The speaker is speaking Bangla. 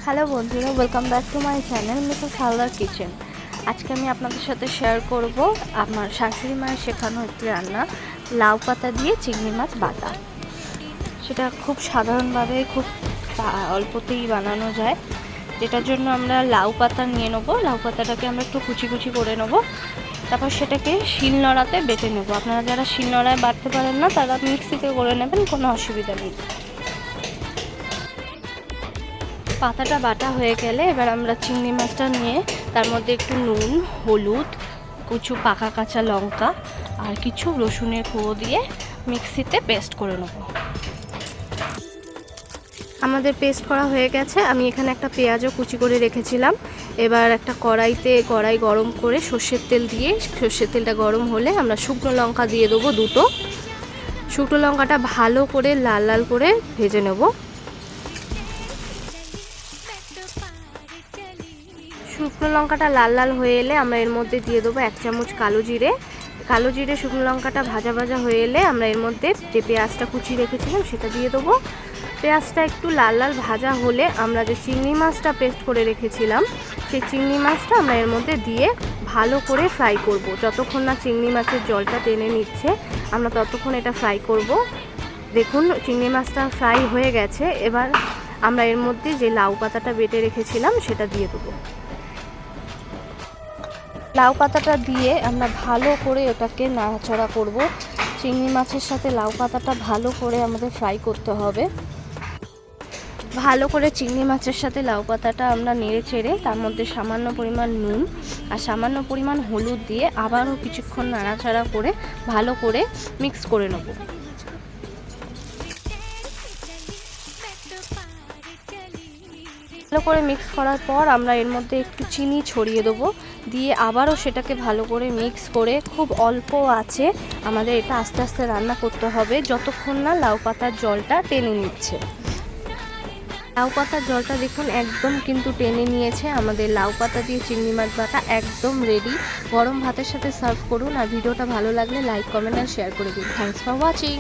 হ্যালো বন্ধুরা, welcome back to my channel Mrs Haldar kitchen. আজকে আমি আপনাদের সাথে শেয়ার করব আমার শাশুড়ি মায়ের শেখানো একটি রান্না, লাউ পাতা দিয়ে চিংড়ি মাছ বাটা। সেটা খুব সাধারণভাবে খুব অল্পতেই বানানো যায়, যেটার জন্য আমরা লাউ পাতা নিয়ে নেবো। লাউ পাতাটাকে আমরা একটু কুচি কুচি করে নেবো, তারপর সেটাকে শিলনোড়াতে বেটে নেবো। আপনারা যারা শিলনোড়ায় বাটতে পারেন না তারা মিক্সিতে করে নেবেন, কোনো অসুবিধা নেই। পাতাটা বাটা হয়ে গেলে এবার আমরা চিংড়ি মাছটা নিয়ে তার মধ্যে একটু নুন, হলুদ, কিছু পাকা কাঁচা লঙ্কা আর কিছু রসুনের কুঁড়ো দিয়ে মিক্সিতে পেস্ট করে নেব। আমাদের পেস্ট করা হয়ে গেছে। আমি এখানে একটা পেঁয়াজও কুচি করে রেখেছিলাম। এবার একটা কড়াই গরম করে সর্ষের তেল দিয়ে, সর্ষের তেলটা গরম হলে আমরা শুকনো লঙ্কা দিয়ে দেবো দুটো। শুকনো লঙ্কাটা ভালো করে লাল লাল করে ভেজে নেব। শুকনো লঙ্কাটা লাল লাল হয়ে এলে আমরা এর মধ্যে দিয়ে দেবো 1 চামচ কালো জিরে। শুকনো লঙ্কাটা ভাজা ভাজা হয়ে এলে আমরা এর মধ্যে যে পেঁয়াজটা কুচি রেখেছিলাম সেটা দিয়ে দেবো। পেঁয়াজটা একটু লাল লাল ভাজা হলে আমরা যে চিংড়ি মাছটা পেস্ট করে রেখেছিলাম সেই চিংড়ি মাছটা আমরা এর মধ্যে দিয়ে ভালো করে ফ্রাই করব। যতক্ষণ না চিংড়ি মাছের জলটা টেনে নিচ্ছে আমরা ততক্ষণ এটা ফ্রাই করব। দেখুন চিংড়ি মাছটা ফ্রাই হয়ে গেছে। এবার আমরা এর মধ্যে যে লাউ পাতাটা বেটে রেখেছিলাম সেটা দিয়ে দেবো। লাউ পাতাটা দিয়ে আমরা ভালো করে ওটাকে নাড়াচাড়া করব। চিংড়ি মাছের সাথে লাউ পাতাটা ভালো করে আমাদের ফ্রাই করতে হবে। ভালো করে চিংড়ি মাছের সাথে লাউ পাতাটা আমরা নেড়ে চেড়ে তার মধ্যে সামান্য পরিমাণ নুন আর সামান্য পরিমাণ হলুদ দিয়ে আবারও কিছুক্ষণ নাড়াচাড়া করে ভালো করে মিক্স করে নেব। ভালো করে মিক্স করার পর আমরা এর মধ্যে একটু চিনি ছড়িয়ে দেবো, দিয়ে আবারও সেটাকে ভালো করে মিক্স করে খুব অল্প আছে আমাদের এটা আস্তে আস্তে রান্না করতে হবে যতক্ষণ না লাউ পাতার জলটা টেনে নিচ্ছে। লাউ পাতার জলটা দেখুন একদম কিন্তু টেনে নিয়েছে। আমাদের লাউ পাতা দিয়ে চিংড়ি মাছ বাটা একদম রেডি। গরম ভাতের সাথে সার্ভ করুন। আর ভিডিওটা ভালো লাগলে লাইক, কমেন্ট আর শেয়ার করে দিন। Thanks for watching.